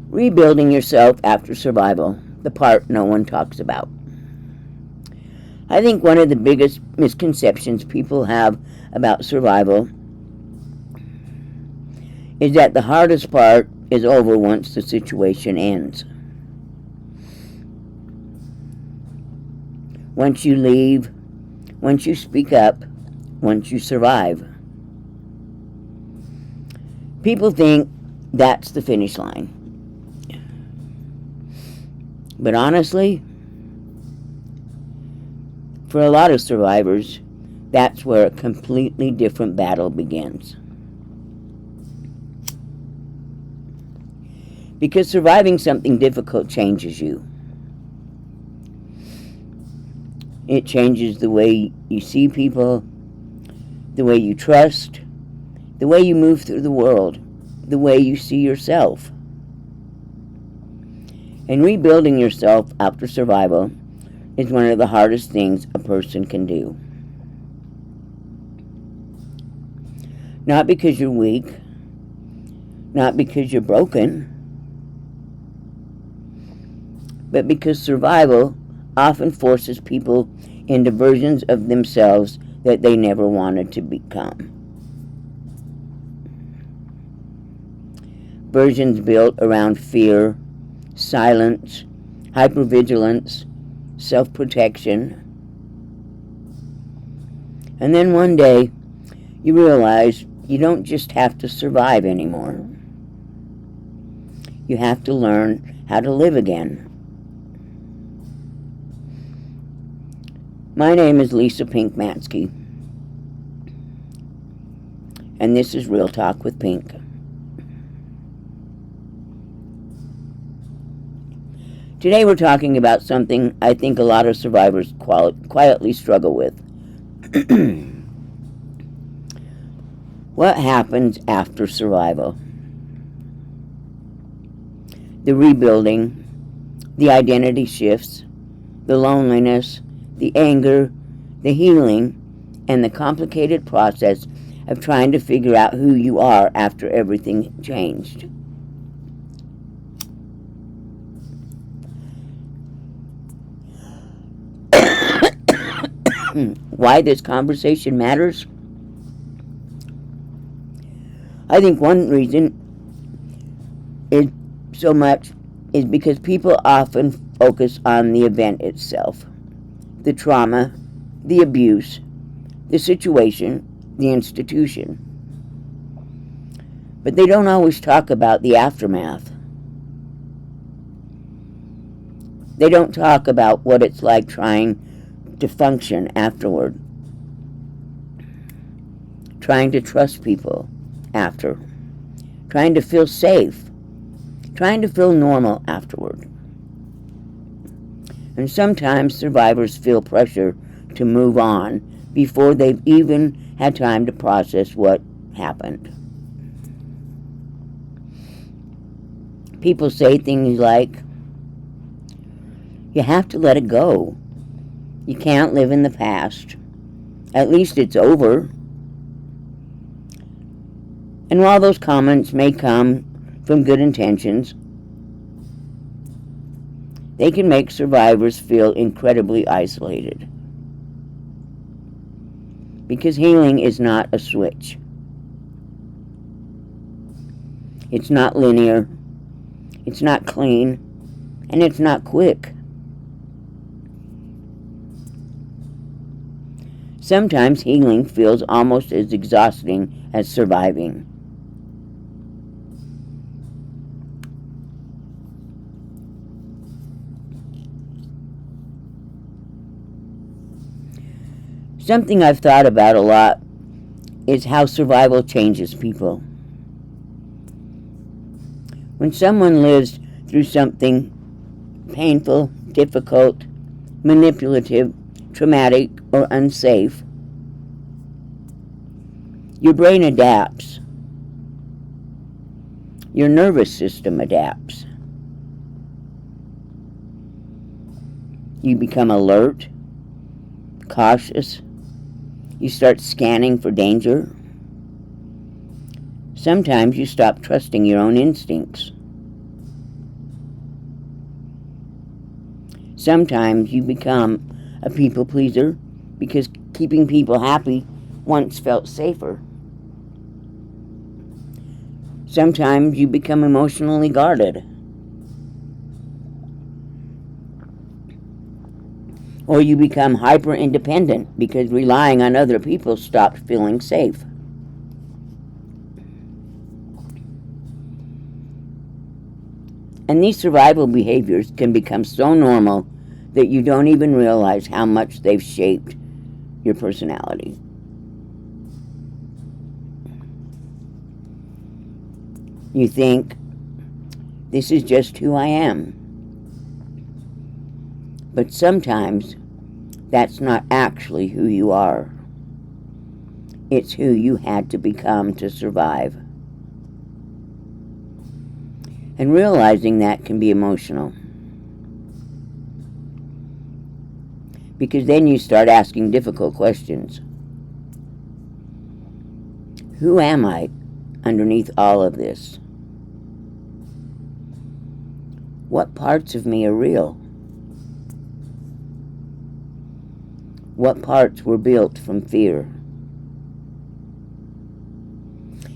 Rebuilding yourself after survival, the part no one talks about. I think one of the biggest misconceptions people have about survival is that the hardest part is over once the situation ends. Once you leave, once you speak up, once you survive. People think that's the finish line. But honestly, for a lot of survivors, that's where a completely different battle begins. Because surviving something difficult changes you. It changes the way you see people, the way you trust, the way you move through the world, the way you see yourself. And rebuilding yourself after survival is one of the hardest things a person can do. Not because you're weak, not because you're broken, but because survival often forces people into versions of themselves that they never wanted to become. Versions built around fear, silence, hypervigilance, self-protection. And then one day, you realize you don't just have to survive anymore. You have to learn how to live again. My name is Lisa Pink Matsky, and this is Real Talk with Pink. Today we're talking about something I think a lot of survivors quietly struggle with. What happens after survival? The rebuilding, the identity shifts, the loneliness, the anger, the healing, and the complicated process of trying to figure out who you are after everything changed. Why this conversation matters? I think one reason is because people often focus on the event itself, the trauma, the abuse, the situation, the institution. But they don't always talk about the aftermath. They don't talk about what it's like trying to function afterward, trying to trust people after, trying to feel safe, trying to feel normal afterward. And sometimes survivors feel pressure to move on before they've even had time to process what happened. People say things like, you have to let it go. You can't live in the past. At least it's over. And while those comments may come from good intentions, they can make survivors feel incredibly isolated. Because healing is not a switch. It's not linear. It's not clean. And it's not quick. Sometimes healing feels almost as exhausting as surviving. Something I've thought about a lot is how survival changes people. When someone lives through something painful, difficult, manipulative, traumatic, or unsafe, your brain adapts. Your nervous system adapts. You become alert, cautious. You start scanning for danger. Sometimes you stop trusting your own instincts. Sometimes you become a people pleaser because keeping people happy once felt safer. Sometimes you become emotionally guarded. Or you become hyper-independent because relying on other people stopped feeling safe. And these survival behaviors can become so normal that you don't even realize how much they've shaped your personality. You think, this is just who I am. But sometimes that's not actually who you are. It's who you had to become to survive. And realizing that can be emotional. Because then you start asking difficult questions. Who am I underneath all of this? What parts of me are real? What parts were built from fear?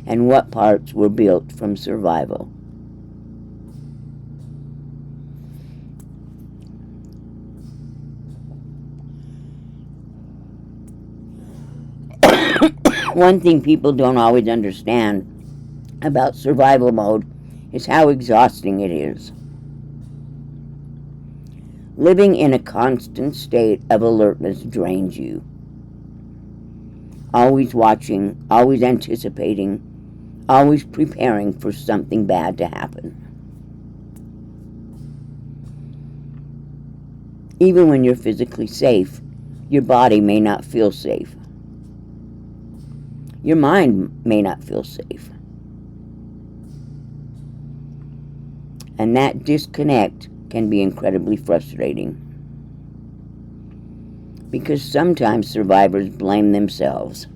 And what parts were built from survival? One thing people don't always understand about survival mode is how exhausting it is. Living in a constant state of alertness drains you. Always watching, always anticipating, always preparing for something bad to happen. Even when you're physically safe, your body may not feel safe. Your mind may not feel safe. And that disconnect can be incredibly frustrating. Because sometimes survivors blame themselves.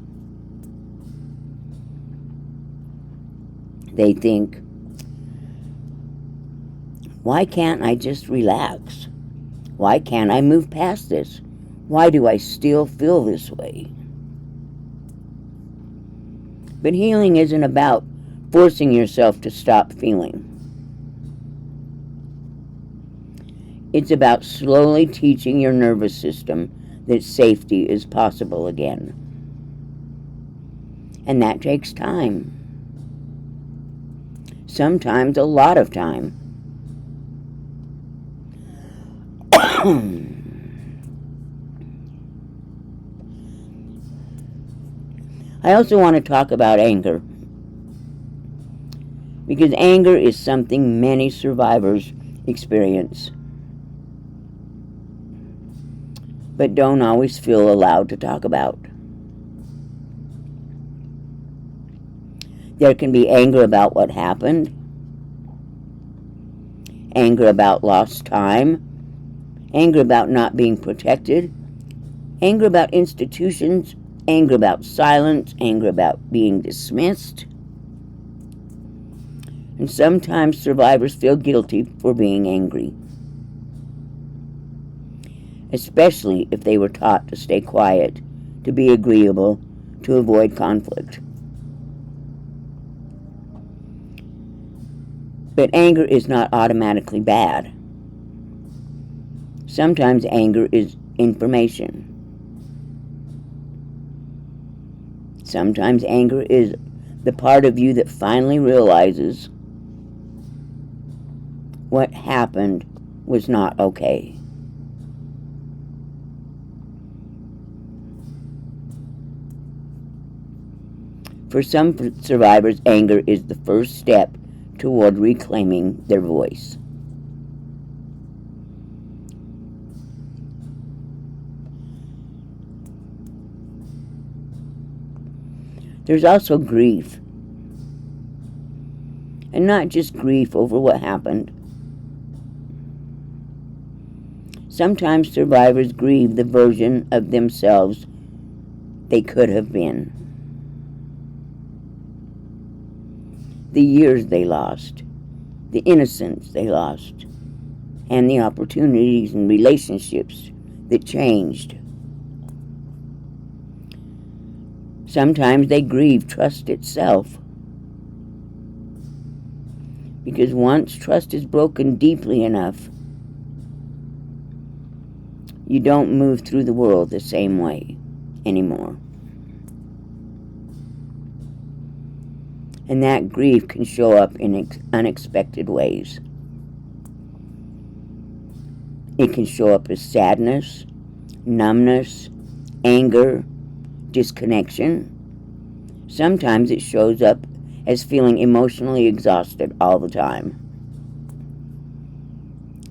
They think, why can't I just relax? Why can't I move past this? Why do I still feel this way? But healing isn't about forcing yourself to stop feeling. It's about slowly teaching your nervous system that safety is possible again. And that takes time. Sometimes a lot of time. I also want to talk about anger. Because anger is something many survivors experience, but don't always feel allowed to talk about. There can be anger about what happened, anger about lost time, anger about not being protected, anger about institutions, anger about silence, anger about being dismissed. And sometimes survivors feel guilty for being angry, especially if they were taught to stay quiet, to be agreeable, to avoid conflict. But anger is not automatically bad. Sometimes anger is information. Sometimes anger is the part of you that finally realizes what happened was not okay. For some survivors, anger is the first step toward reclaiming their voice. There's also grief. And not just grief over what happened. Sometimes survivors grieve the version of themselves they could have been. The years they lost, the innocence they lost, and the opportunities and relationships that changed. Sometimes they grieve trust itself, because once trust is broken deeply enough, you don't move through the world the same way anymore. And that grief can show up in unexpected ways. It can show up as sadness, numbness, anger, disconnection. Sometimes it shows up as feeling emotionally exhausted all the time.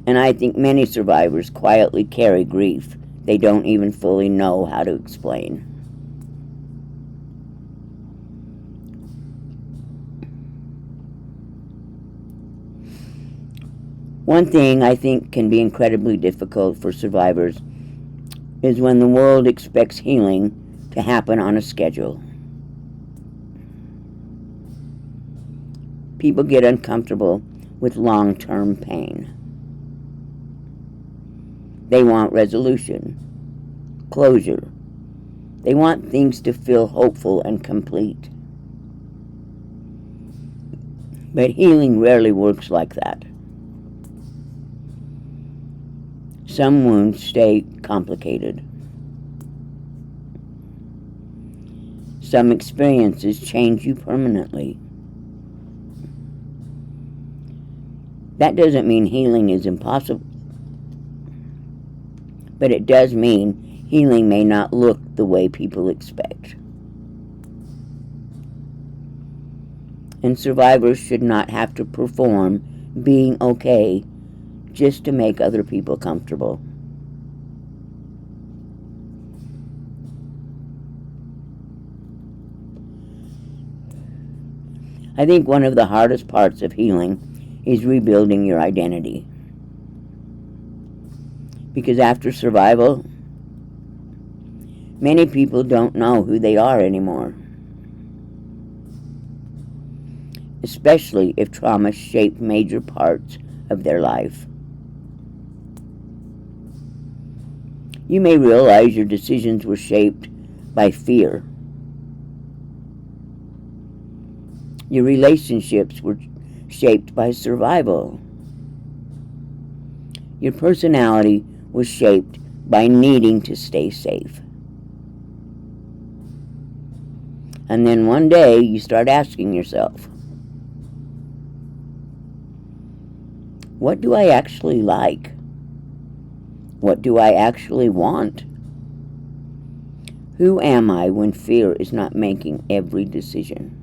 And I think many survivors quietly carry grief they don't even fully know how to explain. One thing I think can be incredibly difficult for survivors is when the world expects healing to happen on a schedule. People get uncomfortable with long-term pain. They want resolution, closure. They want things to feel hopeful and complete. But healing rarely works like that. Some wounds stay complicated. Some experiences change you permanently. That doesn't mean healing is impossible, but it does mean healing may not look the way people expect. And survivors should not have to perform being okay just to make other people comfortable. I think one of the hardest parts of healing is rebuilding your identity. Because after survival, many people don't know who they are anymore. Especially if trauma shaped major parts of their life. You may realize your decisions were shaped by fear. Your relationships were shaped by survival. Your personality was shaped by needing to stay safe. And then one day you start asking yourself, what do I actually like? What do I actually want? Who am I when fear is not making every decision?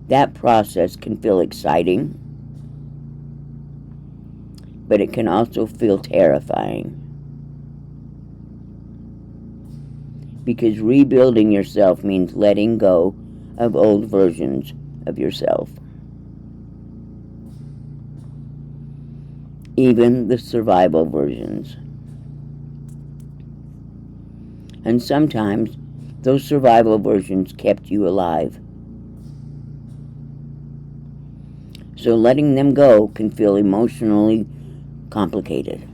That process can feel exciting, but it can also feel terrifying. Because rebuilding yourself means letting go of old versions of yourself. Even the survival versions. And sometimes those survival versions kept you alive. So letting them go can feel emotionally complicated.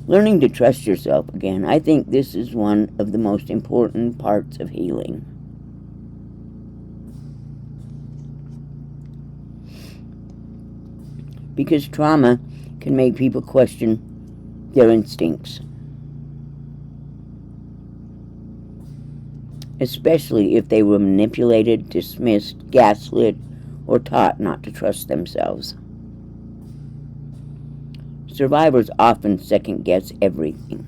Learning to trust yourself again, I think this is one of the most important parts of healing. Because trauma can make people question their instincts. Especially if they were manipulated, dismissed, gaslit, or taught not to trust themselves. Survivors often second-guess everything.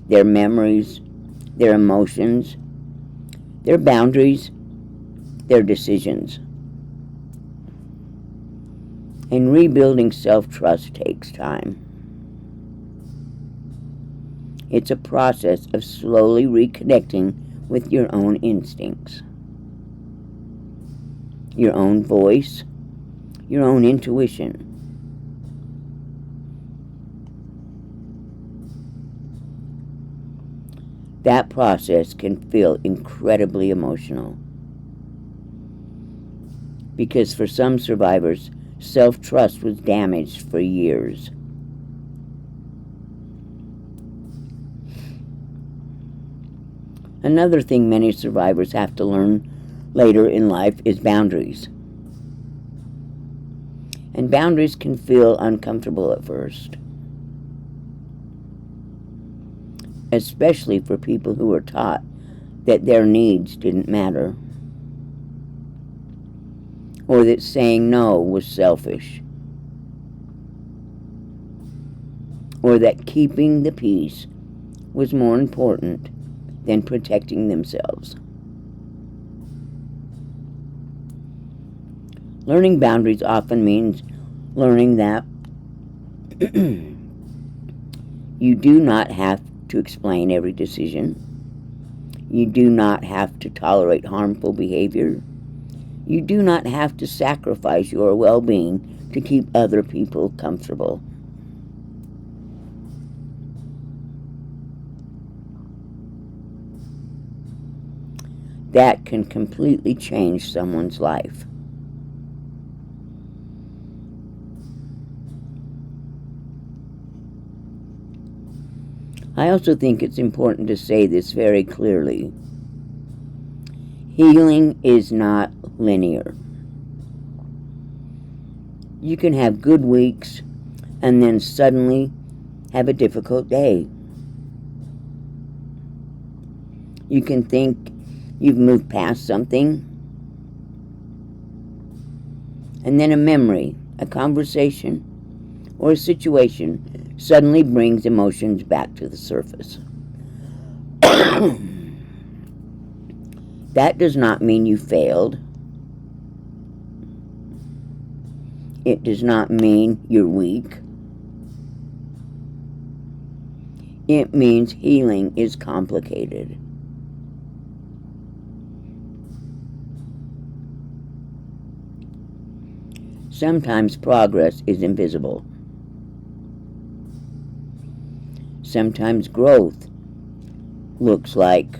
Their memories, their emotions, their boundaries, their decisions. And rebuilding self-trust takes time. It's a process of slowly reconnecting with your own instincts, your own voice, your own intuition. That process can feel incredibly emotional. Because for some survivors, self-trust was damaged for years. Another thing many survivors have to learn later in life is boundaries. And boundaries can feel uncomfortable at first, especially for people who were taught that their needs didn't matter, or that saying no was selfish, or that keeping the peace was more important than protecting themselves. Learning boundaries often means learning that you do not have to explain every decision. You do not have to tolerate harmful behavior. You do not have to sacrifice your well-being to keep other people comfortable. That can completely change someone's life. I also think it's important to say this very clearly. Healing is not linear. You can have good weeks and then suddenly have a difficult day. You can think you've moved past something, and then a memory, a conversation, or a situation suddenly brings emotions back to the surface. That does not mean you failed. It does not mean you're weak. It means healing is complicated. Sometimes progress is invisible. Sometimes growth looks like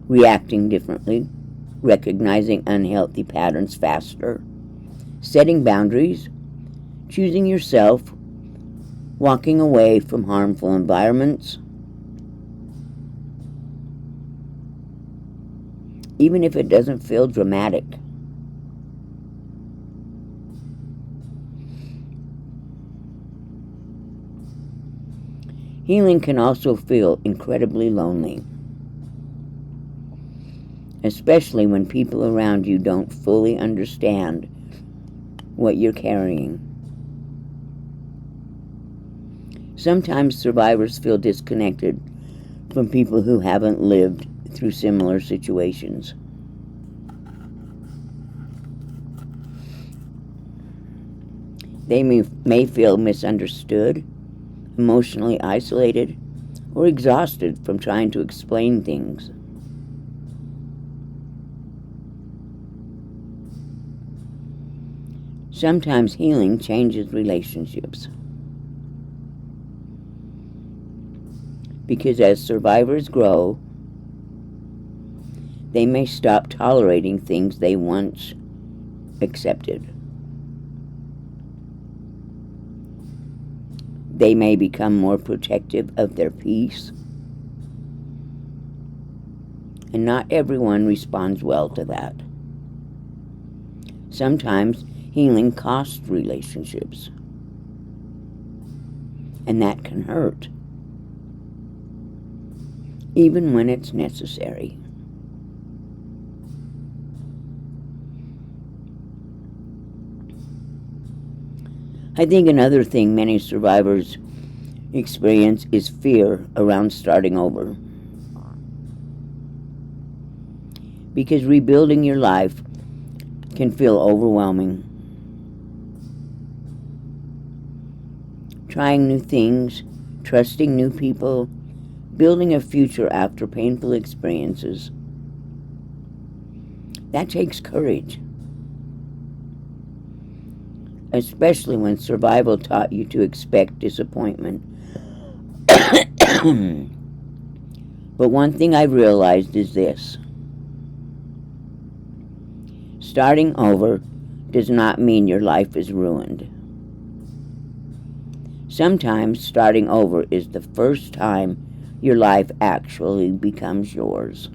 reacting differently, recognizing unhealthy patterns faster, setting boundaries, choosing yourself, walking away from harmful environments. Even if it doesn't feel dramatic. Healing can also feel incredibly lonely, especially when people around you don't fully understand what you're carrying. Sometimes survivors feel disconnected from people who haven't lived through similar situations. They may feel misunderstood, emotionally isolated, or exhausted from trying to explain things. Sometimes healing changes relationships. Because as survivors grow, they may stop tolerating things they once accepted. They may become more protective of their peace. And not everyone responds well to that. Sometimes healing costs relationships. And that can hurt, even when it's necessary. I think another thing many survivors experience is fear around starting over. Because rebuilding your life can feel overwhelming. Trying new things, trusting new people, building a future after painful experiences. That takes courage. Especially when survival taught you to expect disappointment. But one thing I've realized is this. Starting over does not mean your life is ruined. Sometimes starting over is the first time your life actually becomes yours.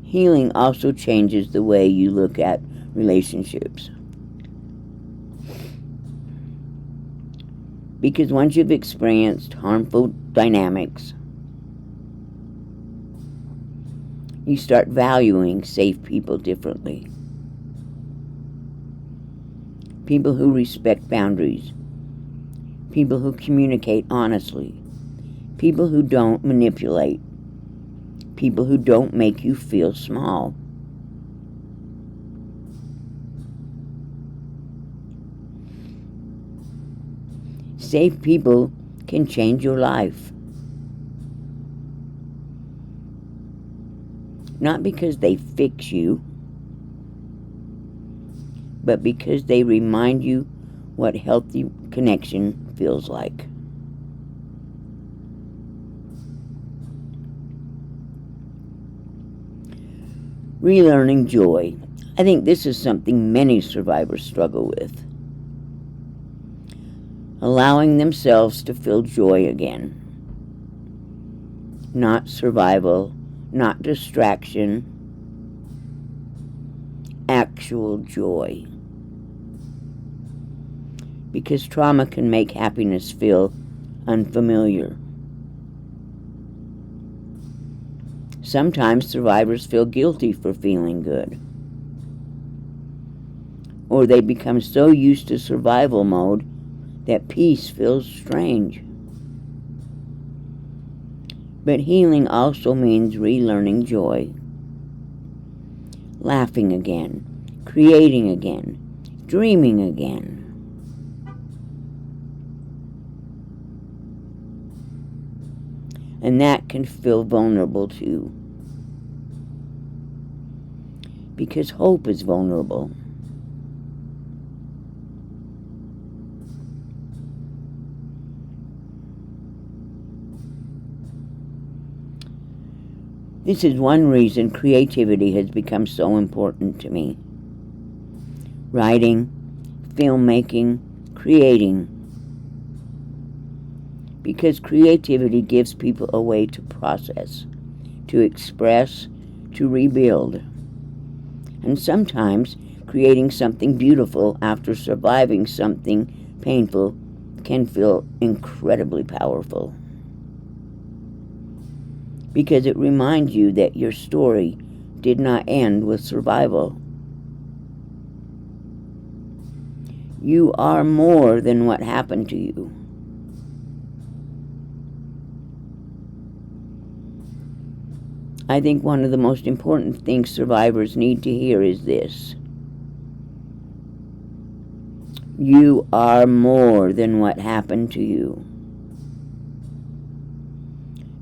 Healing also changes the way you look at relationships. Because once you've experienced harmful dynamics, you start valuing safe people differently. People who respect boundaries. People who communicate honestly. People who don't manipulate. People who don't make you feel small. Safe people can change your life. Not because they fix you, but because they remind you what healthy connection feels like. Relearning joy. I think this is something many survivors struggle with. Allowing themselves to feel joy again. Not survival, not distraction, actual joy. Because trauma can make happiness feel unfamiliar. Sometimes survivors feel guilty for feeling good. Or they become so used to survival mode that peace feels strange. But healing also means relearning joy. Laughing again, creating again, dreaming again. And that can feel vulnerable too. Because hope is vulnerable. This is one reason creativity has become so important to me. Writing, filmmaking, creating. Because creativity gives people a way to process, to express, to rebuild. And sometimes creating something beautiful after surviving something painful can feel incredibly powerful. Because it reminds you that your story did not end with survival. You are more than what happened to you. I think one of the most important things survivors need to hear is this. You are more than what happened to you.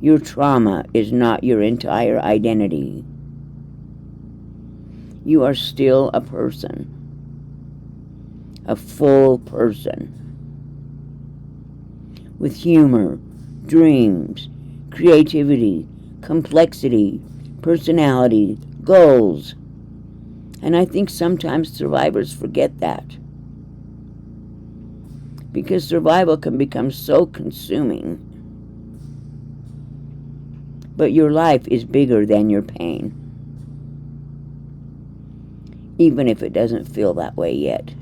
Your trauma is not your entire identity. You are still a person, a full person, with humor, dreams, creativity, complexity, personality, goals. And I think sometimes survivors forget that. Because survival can become so consuming. But your life is bigger than your pain. Even if it doesn't feel that way yet.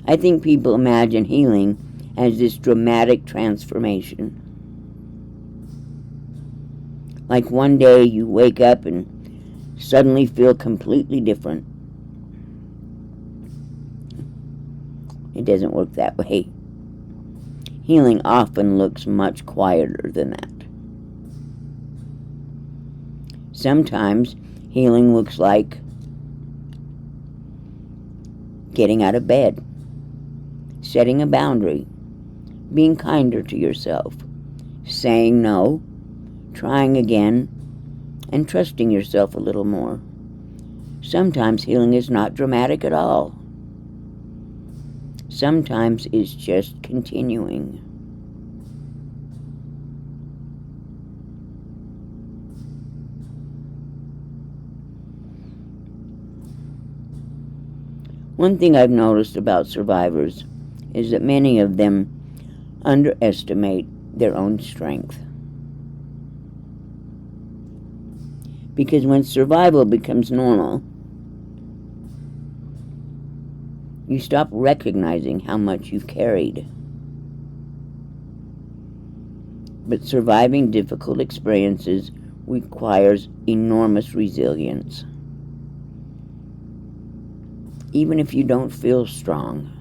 I think people imagine healing as this dramatic transformation. Like one day you wake up and suddenly feel completely different. It doesn't work that way. Healing often looks much quieter than that. Sometimes healing looks like getting out of bed, setting a boundary, being kinder to yourself, saying no, trying again, and trusting yourself a little more. Sometimes healing is not dramatic at all. Sometimes it's just continuing. One thing I've noticed about survivors is that many of them underestimate their own strength. Because when survival becomes normal, you stop recognizing how much you've carried. But surviving difficult experiences requires enormous resilience. Even if you don't feel strong,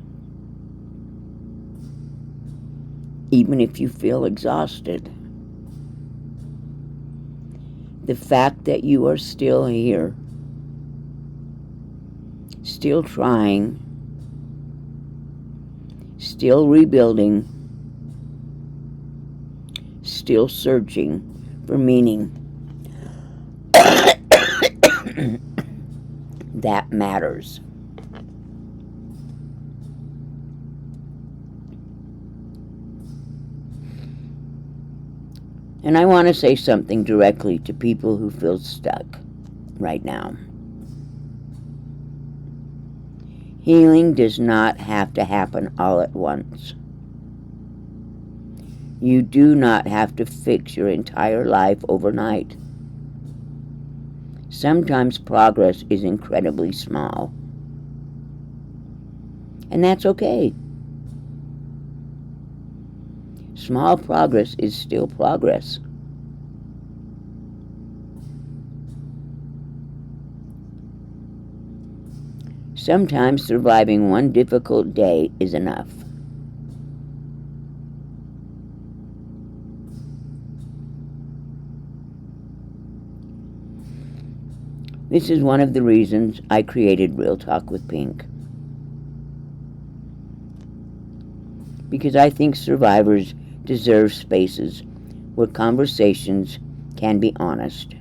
even if you feel exhausted, the fact that you are still here, still trying, still rebuilding, still searching for meaning, that matters. And I want to say something directly to people who feel stuck right now. Healing does not have to happen all at once. You do not have to fix your entire life overnight. Sometimes progress is incredibly small. And that's okay. Small progress is still progress. Sometimes surviving one difficult day is enough. This is one of the reasons I created Real Talk with Pink. Because I think survivors deserve spaces where conversations can be honest.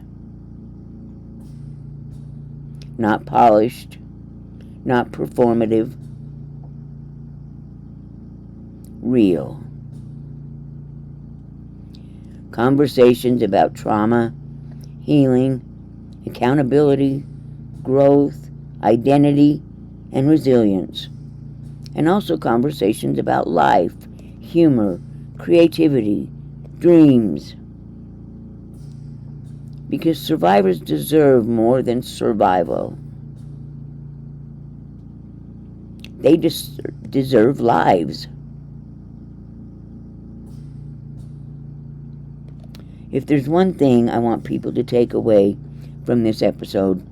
Not polished, not performative, real. Conversations about trauma, healing, accountability, growth, identity, and resilience. And also conversations about life, humor, creativity, dreams. Because survivors deserve more than survival. They deserve lives. If there's one thing I want people to take away from this episode,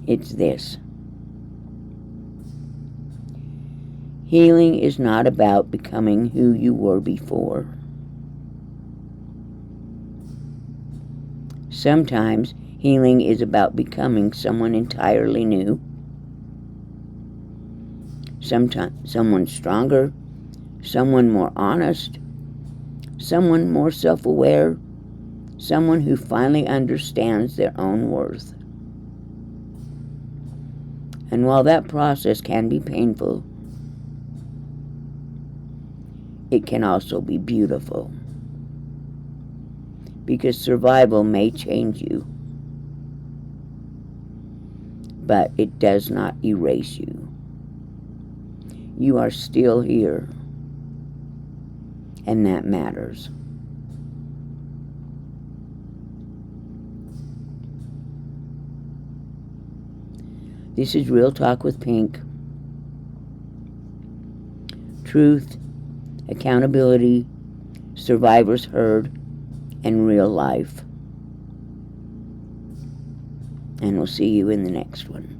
it's this. Healing is not about becoming who you were before. Sometimes healing is about becoming someone entirely new. Sometimes someone stronger, someone more honest, someone more self-aware, someone who finally understands their own worth. And while that process can be painful, it can also be beautiful. Because survival may change you, but it does not erase you. You are still here, and that matters. This is Real Talk with Pink. Truth, accountability, survivors heard, and real life. And we'll see you in the next one.